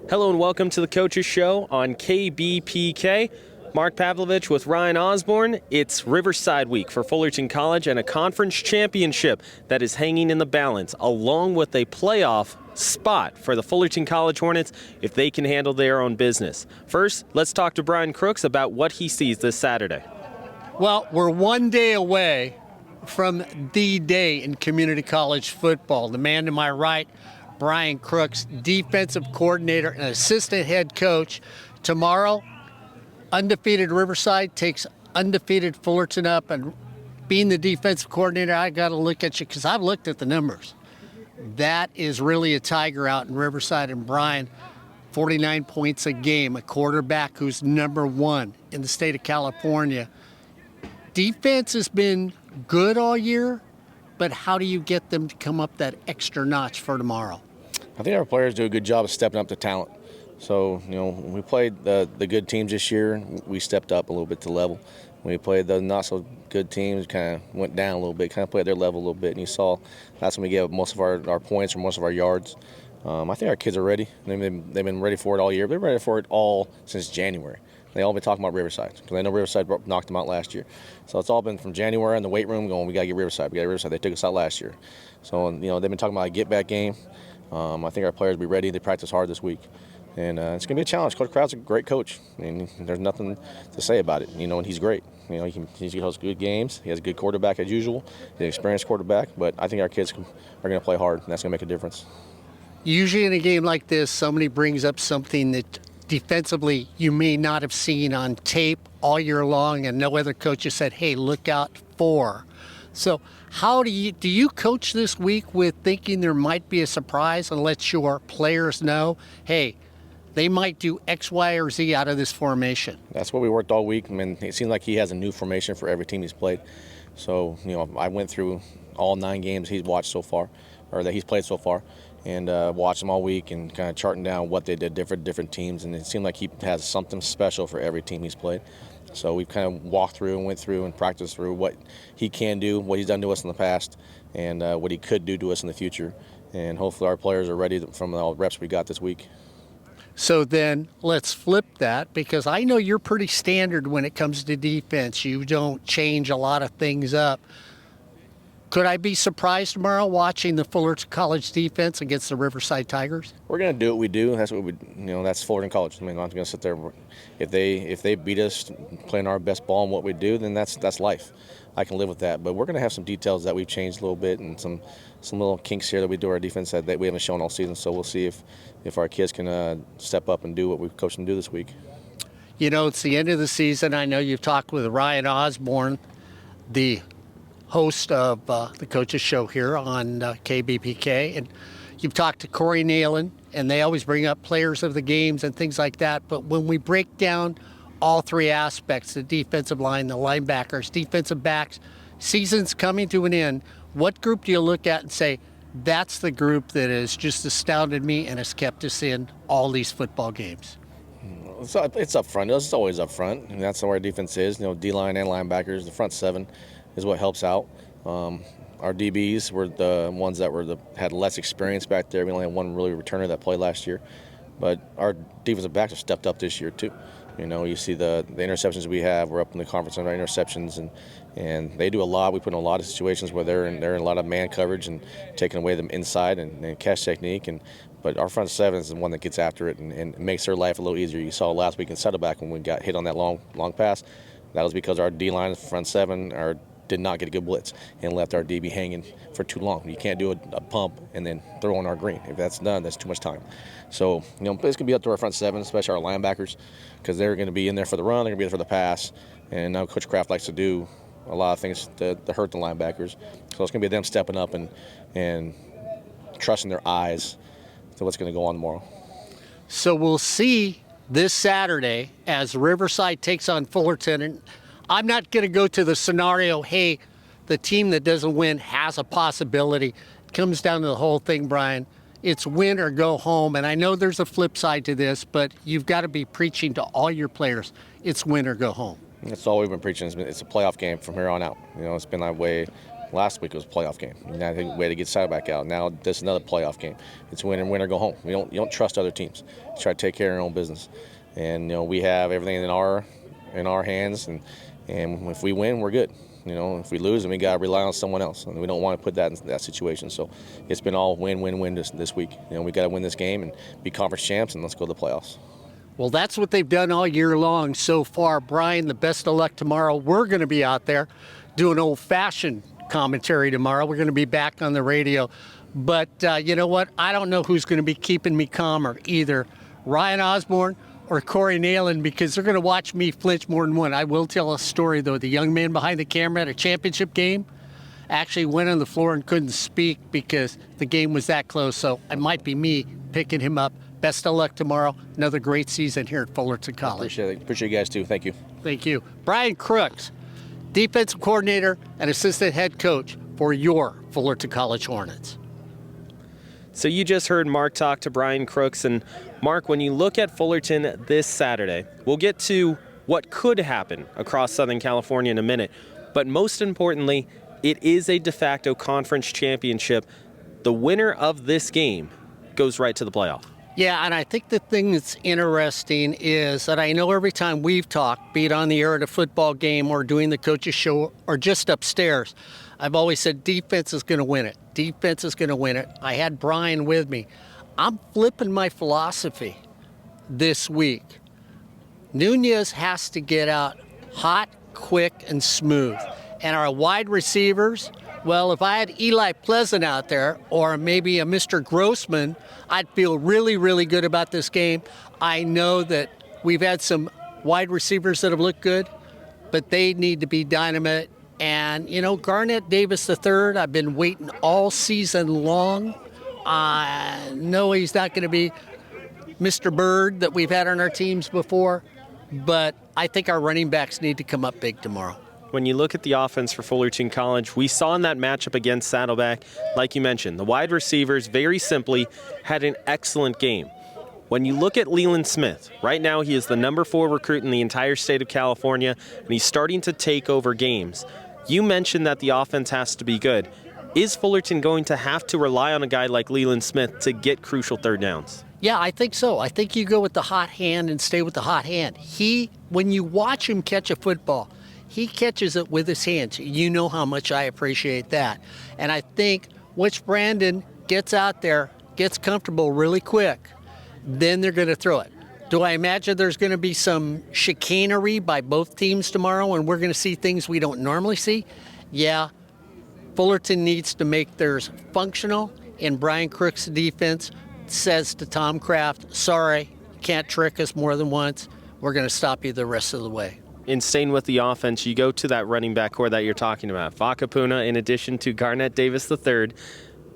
Hello and welcome to the Coaches Show on KBPK. Mark Pavlovich with Ryan Osborne. It's Riverside Week for Fullerton College and a conference championship that is hanging in the balance, along with a playoff spot for the Fullerton College Hornets if they can handle their own business. First, let's talk to Brian Crooks about what he sees this Saturday. Well, we're one day away from the day in community college football. The man to my right, Brian Crooks, defensive coordinator and assistant head coach. Tomorrow, undefeated Riverside takes undefeated Fullerton up, and being the defensive coordinator, I got to look at you because I've looked at the numbers. That is really a tiger out in Riverside. And Brian, 49 points a game, a quarterback who's number one in the state of California. Defense has been good all year, but how do you get them to come up that extra notch for tomorrow? I think our players do a good job of stepping up to talent. So, when we played the good teams this year, we stepped up a little bit to level. When we played the not-so-good teams, kind of went down a little bit, kind of played their level a little bit. And you saw that's when we gave most of our points or most of our yards. I think our kids are ready. They've been ready for it all year. They've been ready for it all since January. They all been talking about Riverside because they know Riverside knocked them out last year. So it's all been from January in the weight room going, we got to get Riverside. We got Riverside. They took us out last year. So, they've been talking about a get-back game. I think our players will be ready. They practice hard this week. And it's going to be a challenge. Coach Crowd's a great coach. I mean, there's nothing to say about it, and he's great. He hosts good games. He has a good quarterback as usual. He's an experienced quarterback. But I think our kids are going to play hard, and that's going to make a difference. Usually in a game like this, somebody brings up something that defensively you may not have seen on tape all year long, and no other coach has said, hey, look out for. So how do you coach this week with thinking there might be a surprise and let your players know, hey, they might do X, Y, or Z out of this formation? That's what we worked all week. I mean, it seems like he has a new formation for every team he's played. So, I went through all 9 games he's watched so far, or that he's played so far, and watched them all week and kind of charting down what they did different teams. And it seemed like he has something special for every team he's played. So we've kind of walked through and went through and practiced through what he can do, what he's done to us in the past, and what he could do to us in the future. And hopefully our players are ready from all the reps we got this week. So then let's flip that, because I know you're pretty standard when it comes to defense. You don't change a lot of things up. Could I be surprised tomorrow watching the Fullerton College defense against the Riverside Tigers? We're going to do what we do. That's what we, that's Fullerton College. I mean, I'm not going to sit there. If they beat us playing our best ball and what we do, then that's life. I can live with that. But we're going to have some details that we've changed a little bit and some little kinks here that we do our defense that we haven't shown all season. So we'll see if our kids can step up and do what we've coached them to do this week. It's the end of the season. I know you've talked with Ryan Osborne, the host of the Coaches Show here on KBPK, and you've talked to Corey Nalen, and they always bring up players of the games and things like that. But when we break down all 3 aspects, the defensive line, the linebackers, defensive backs, season's coming to an end, what group do you look at and say, that's the group that has just astounded me and has kept us in all these football games? It's up front. It's always up front, and that's where our defense is. D-line and linebackers, the front 7 is what helps out. Our DBs were the ones that had less experience back there. We only had one really returner that played last year. But our defensive backs have stepped up this year too. You see the interceptions we have. We're up in the conference on our interceptions, and they do a lot. We put in a lot of situations where they're in a lot of man coverage and taking away them inside and catch technique. But our front 7 is the one that gets after it and makes their life a little easier. You saw last week in Saddleback when we got hit on that long pass. That was because our D-line, front 7, did not get a good blitz and left our DB hanging for too long. You can't do a pump and then throw on our green. If that's done, that's too much time. So, it's going to be up to our front 7, especially our linebackers, because they're going to be in there for the run, they're going to be there for the pass. And now Coach Kraft likes to do a lot of things to hurt the linebackers. So it's going to be them stepping up and trusting their eyes to what's going to go on tomorrow. So we'll see this Saturday as Riverside takes on Fullerton. And I'm not going to go to the scenario, hey, the team that doesn't win has a possibility. It comes down to the whole thing, Brian. It's win or go home. And I know there's a flip side to this, but you've got to be preaching to all your players. It's win or go home. That's all we've been preaching. It's a playoff game from here on out. It's been that way Last week was a playoff game. And I think we had to get Saddleback out. Now this is another playoff game. It's win or go home. You don't trust other teams. You try to take care of your own business. And we have everything in our hands, and if we win, we're good. If we lose, then we got to rely on someone else, and we don't want to put that in that situation. So it's been all win this week. We got to win this game and be conference champs, and let's go to the playoffs. Well, that's what they've done all year long so far. Brian, the best of luck tomorrow. We're going to be out there doing old-fashioned commentary tomorrow. We're going to be back on the radio. But you know what? I don't know who's going to be keeping me calmer, either Ryan Osborne or Corey Nalen, because they're going to watch me flinch more than one. I will tell a story, though. The young man behind the camera at a championship game actually went on the floor and couldn't speak because the game was that close. So it might be me picking him up. Best of luck tomorrow. Another great season here at Fullerton College. Appreciate it. Appreciate you guys, too. Thank you. Thank you. Brian Crooks, defensive coordinator and assistant head coach for your Fullerton College Hornets. So you just heard Mark talk to Brian Crooks. And Mark, when you look at Fullerton this Saturday, we'll get to what could happen across Southern California in a minute. But most importantly, it is a de facto conference championship. The winner of this game goes right to the playoff. Yeah, and I think the thing that's interesting is that I know every time we've talked, be it on the air at a football game or doing the coach's show or just upstairs, I've always said defense is going to win it. Defense is going to win it. I had Brian with me. I'm flipping my philosophy this week. Nunez has to get out hot, quick, and smooth. And our wide receivers, well, if I had Eli Pleasant out there or maybe a Mr. Grossman, I'd feel really, really good about this game. I know that we've had some wide receivers that have looked good, but they need to be dynamite. And, Garnett Davis III, I've been waiting all season long. I know he's not going to be Mr. Bird that we've had on our teams before, but I think our running backs need to come up big tomorrow. When you look at the offense for Fullerton College, we saw in that matchup against Saddleback, like you mentioned, the wide receivers very simply had an excellent game. When you look at Leland Smith, right now he is the number 4 recruit in the entire state of California, and he's starting to take over games. You mentioned that the offense has to be good. Is Fullerton going to have to rely on a guy like Leland Smith to get crucial third downs? Yeah, I think so. I think you go with the hot hand and stay with the hot hand. When you watch him catch a football, he catches it with his hands. You know how much I appreciate that. And I think once Brandon gets out there, gets comfortable really quick, then they're going to throw it. Do I imagine there's going to be some chicanery by both teams tomorrow and we're going to see things we don't normally see? Yeah. Fullerton needs to make theirs functional, and Brian Crooks' defense says to Tom Kraft, sorry, you can't trick us more than once. We're going to stop you the rest of the way. In staying with the offense, you go to that running back core that you're talking about. Vakapuna, in addition to Garnett Davis III,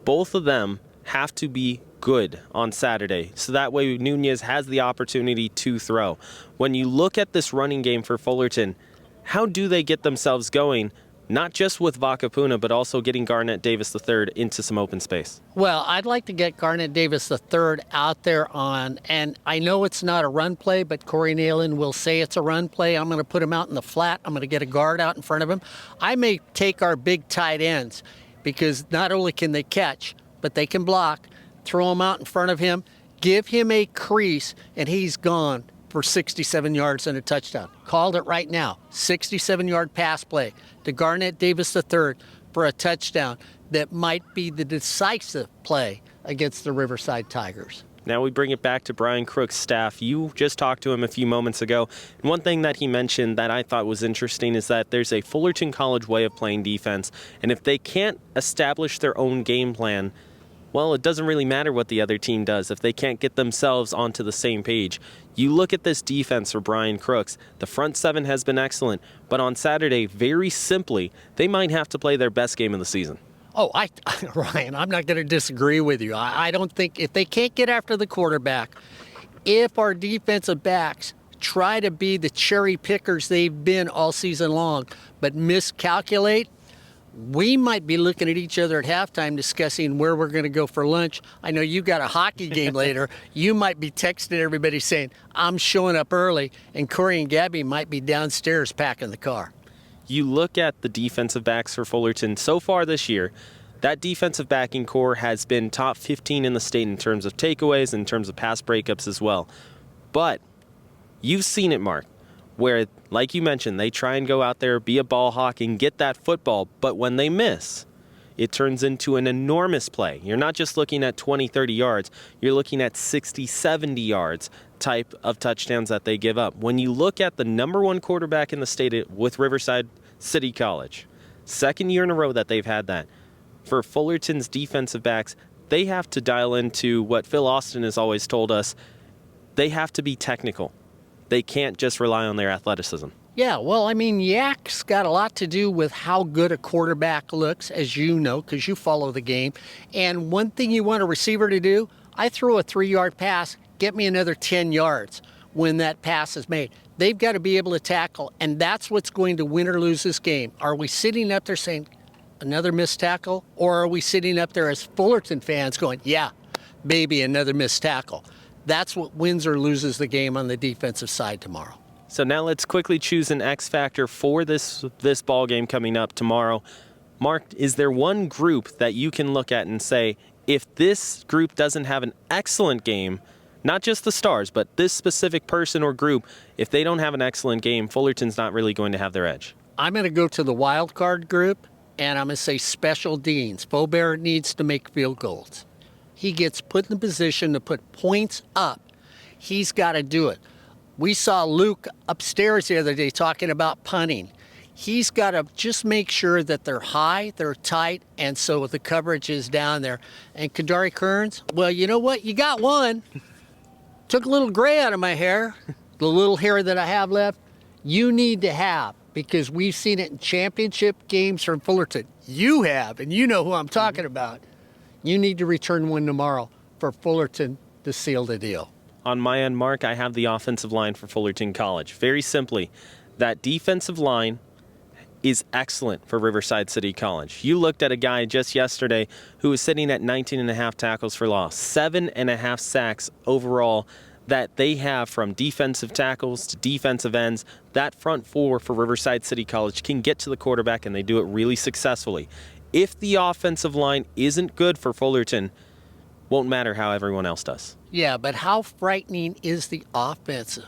both of them have to be good on Saturday, so that way Nunez has the opportunity to throw. When you look at this running game for Fullerton, how do they get themselves going, not just with Vakapuna, but also getting Garnett Davis III into some open space? Well, I'd like to get Garnett Davis III out there and I know it's not a run play, but Corey Nalen will say it's a run play. I'm going to put him out in the flat. I'm going to get a guard out in front of him. I may take our big tight ends because not only can they catch, but they can block. Throw him out in front of him, give him a crease, and he's gone for 67 yards and a touchdown. Called it right now. 67-yard pass play to Garnett Davis III for a touchdown that might be the decisive play against the Riverside Tigers. Now we bring it back to Brian Crooks' staff. You just talked to him a few moments ago, and one thing that he mentioned that I thought was interesting is that there's a Fullerton College way of playing defense, and if they can't establish their own game plan, well, it doesn't really matter what the other team does if they can't get themselves onto the same page. You look at this defense for Brian Crooks. The front seven has been excellent, but on Saturday, very simply, they might have to play their best game of the season. Oh, Ryan, I'm not going to disagree with you. I don't think if they can't get after the quarterback, if our defensive backs try to be the cherry pickers they've been all season long, but miscalculate, we might be looking at each other at halftime discussing where we're going to go for lunch. I know you got a hockey game later. You might be texting everybody saying, I'm showing up early, and Corey and Gabby might be downstairs packing the car. You look at the defensive backs for Fullerton so far this year, that defensive backing core has been top 15 in the state in terms of takeaways, in terms of pass breakups as well. But you've seen it, Mark, where, like you mentioned, they try and go out there, be a ball hawk, and get that football. But when they miss, it turns into an enormous play. You're not just looking at 20, 30 yards. You're looking at 60, 70 yards type of touchdowns that they give up. When you look at the number one quarterback in the state with Riverside City College, second year in a row that they've had that, for Fullerton's defensive backs, they have to dial into what Phil Austin has always told us. They have to be technical. They can't just rely on their athleticism. Yeah, well, I mean, yak's got a lot to do with how good a quarterback looks, as you know, because you follow the game. And one thing you want a receiver to do, I throw a 3-yard pass, get me another 10 yards when that pass is made. They've got to be able to tackle, and that's what's going to win or lose this game. Are we sitting up there saying, another missed tackle? Or are we sitting up there as Fullerton fans going, yeah, baby, another missed tackle? That's what wins or loses the game on the defensive side tomorrow. So now let's quickly choose an X factor for this ball game coming up tomorrow. Mark, is there one group that you can look at and say, if this group doesn't have an excellent game, not just the Stars, but this specific person or group, if they don't have an excellent game, Fullerton's not really going to have their edge? I'm going to go to the wild card group, and I'm going to say special Deans. Faubert needs to make field goals. He gets put in the position to put points up. He's got to do it. We saw Luke upstairs the other day talking about punting. He's got to just make sure that they're high, they're tight, and so the coverage is down there. And Kadari Kearns, well, you know what? You got one. Took a little gray out of my hair, the little hair that I have left. You need to have, because we've seen it in championship games from Fullerton. You have, and you know who I'm talking about. You need to return one tomorrow for Fullerton to seal the deal. On my end, Mark, I have the offensive line for Fullerton College. Very simply, that defensive line is excellent for Riverside City College. You looked at a guy just yesterday who was sitting at 19.5 tackles for loss, 7.5 sacks overall that they have from defensive tackles to defensive ends. That front four for Riverside City College can get to the quarterback, and they do it really successfully. If the offensive line isn't good for Fullerton, won't matter how everyone else does. Yeah, but how frightening is the offense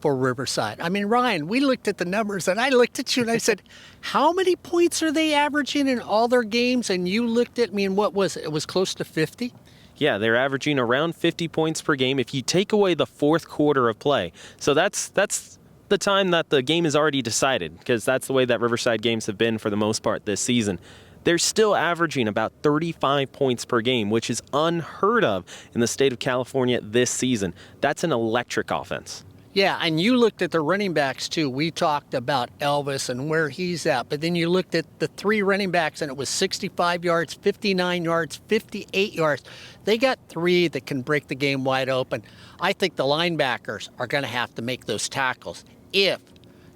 for Riverside? I mean, Ryan, we looked at the numbers, and I looked at you and I said, how many points are they averaging in all their games? And you looked at me, and what was it? It was close to 50? Yeah, they're averaging around 50 points per game if you take away the fourth quarter of play. So that's the time that the game is already decided, because that's the way that Riverside games have been for the most part this season. They're still averaging about 35 points per game, which is unheard of in the state of California this season. That's an electric offense. Yeah, and you looked at the running backs, too. We talked about Elvis and where he's at, but then you looked at the 3 running backs, and it was 65 yards, 59 yards, 58 yards. They got 3 that can break the game wide open. I think the linebackers are going to have to make those tackles if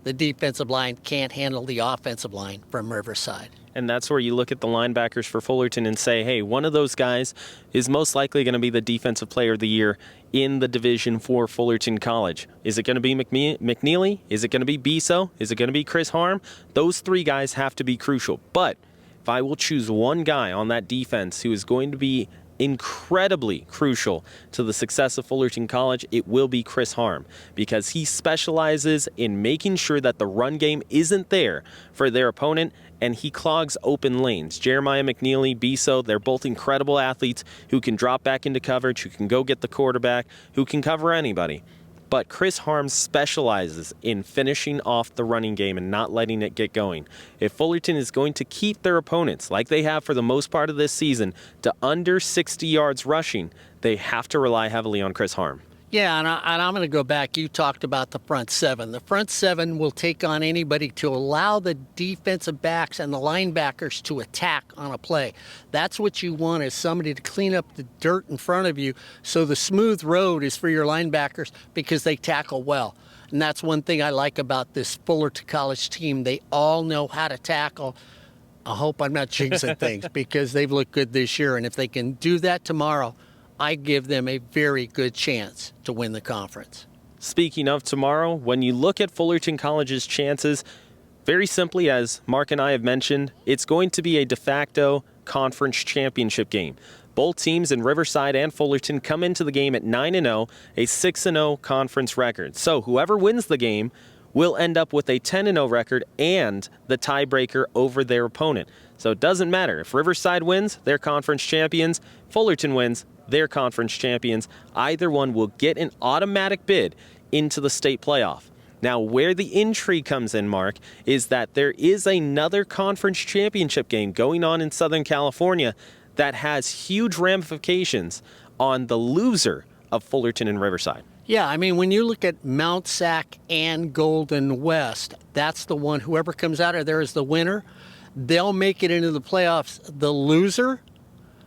the defensive line can't handle the offensive line from Riverside. And that's where you look at the linebackers for Fullerton and say, hey, one of those guys is most likely going to be the Defensive Player of the Year in the division for Fullerton College. Is it going to be McNeely? Is it going to be Biso? Is it going to be Chris Harm? Those 3 guys have to be crucial. But if I will choose one guy on that defense who is going to be incredibly crucial to the success of Fullerton College, it will be Chris Harm, because he specializes in making sure that the run game isn't there for their opponent, and he clogs open lanes. Jeremiah McNeely, Biso, they're both incredible athletes who can drop back into coverage, who can go get the quarterback, who can cover anybody. But Chris Harm specializes in finishing off the running game and not letting it get going. If Fullerton is going to keep their opponents, like they have for the most part of this season, to under 60 yards rushing, they have to rely heavily on Chris Harm. Yeah, and I'm going to go back. You talked about the front 7. The front 7 will take on anybody to allow the defensive backs and the linebackers to attack on a play. That's what you want, is somebody to clean up the dirt in front of you, so the smooth road is for your linebackers because they tackle well. And that's one thing I like about this Fullerton College team. They all know how to tackle. I hope I'm not jinxing things, because they've looked good this year. And if they can do that tomorrow, I give them a very good chance to win the conference. Speaking of tomorrow, when you look at Fullerton College's chances, Very simply, as Mark and I have mentioned, it's going to be a de facto conference championship game. Both teams in Riverside and Fullerton come into the game at 9-0, a 6-0 conference record. So whoever wins the game will end up with a 10-0 record and the tiebreaker over their opponent. So it doesn't matter. If Riverside wins, they're conference champions. Fullerton wins, they're conference champions. Either one will get an automatic bid into the state playoff. Now, where the intrigue comes in, Mark, is that there is another conference championship game going on in Southern California that has huge ramifications on the loser of Fullerton and Riverside. Yeah, I mean, when you look at Mount Sac and Golden West, that's the one, whoever comes out of there is the winner. They'll make it into the playoffs. The loser,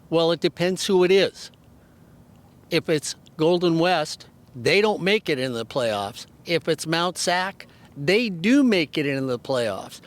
well, it depends who it is. If it's Golden West, they don't make it into the playoffs. If it's Mount Sac, they do make it into the playoffs.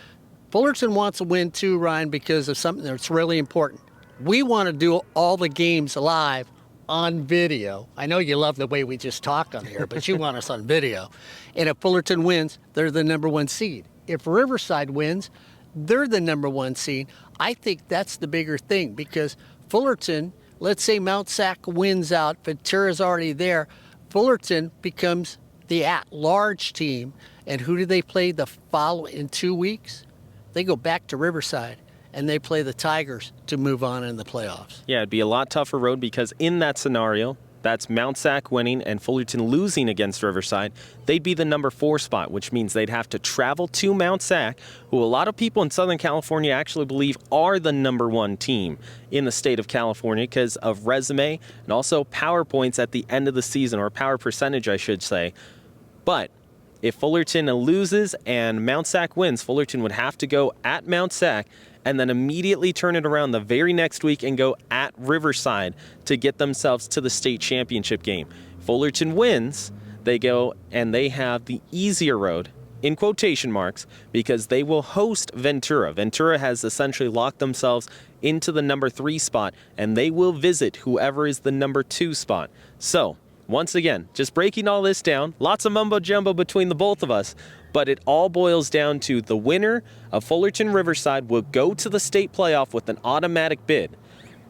Fullerton wants to win too, Ryan, because of something that's really important. We want to do all the games live on video. I know you love the way we just talk on here, but you want us on video. And if Fullerton wins, they're the number one seed. If Riverside wins, they're the number one seed. I think that's the bigger thing, because Fullerton, let's say Mount Sac wins out, Ventura's already there, Fullerton becomes the at-large team. And who do they play in 2 weeks? They go back to Riverside, and they play the Tigers to move on in the playoffs. Yeah, it'd be a lot tougher road, because in that scenario, that's Mount Sac winning and Fullerton losing against Riverside. They'd be the number 4 spot, which means they'd have to travel to Mount Sac, who a lot of people in Southern California actually believe are the number 1 team in the state of California because of resume and also power points at the end of the season, or power percentage, I should say. But if Fullerton loses and Mount Sac wins, Fullerton would have to go at Mount Sac and then immediately turn it around the very next week and go at Riverside to get themselves to the state championship game. Fullerton wins, they go and they have the easier road, in quotation marks, because they will host Ventura. Ventura has essentially locked themselves into the number 3 spot, and they will visit whoever is the number 2 spot. So, once again, just breaking all this down, lots of mumbo-jumbo between the both of us, but it all boils down to the winner of Fullerton Riverside will go to the state playoff with an automatic bid.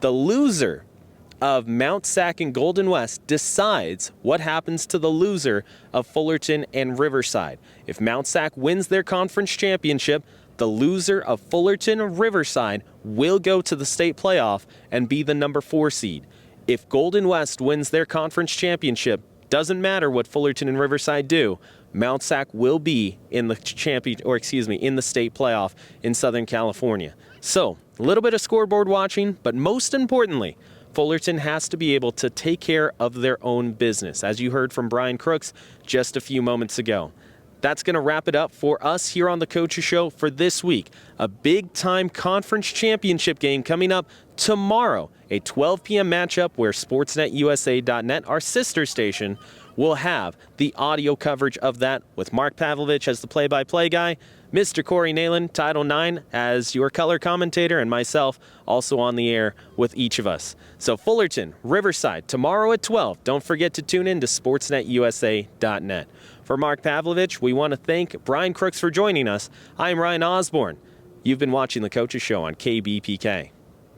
The loser of Mount Sac and Golden West decides what happens to the loser of Fullerton and Riverside. If Mount Sac wins their conference championship, the loser of Fullerton or Riverside will go to the state playoff and be the number 4 seed. If Golden West wins their conference championship, doesn't matter what Fullerton and Riverside do, Mount Sac will be in the in the state playoff in Southern California. So, a little bit of scoreboard watching, but most importantly, Fullerton has to be able to take care of their own business, as you heard from Brian Crooks just a few moments ago. That's going to wrap it up for us here on the Coaches Show for this week. A big-time conference championship game coming up tomorrow, a 12 p.m. matchup where SportsNetUSA.net, our sister station, will have the audio coverage of that with Mark Pavlovich as the play-by-play guy, Mr. Corey Nalen, Title IX, as your color commentator, and myself also on the air with each of us. So Fullerton, Riverside, tomorrow at 12. Don't forget to tune in to SportsNetUSA.net. For Mark Pavlovich, we want to thank Brian Crooks for joining us. I'm Ryan Osborne. You've been watching The Coaches Show on KBPK.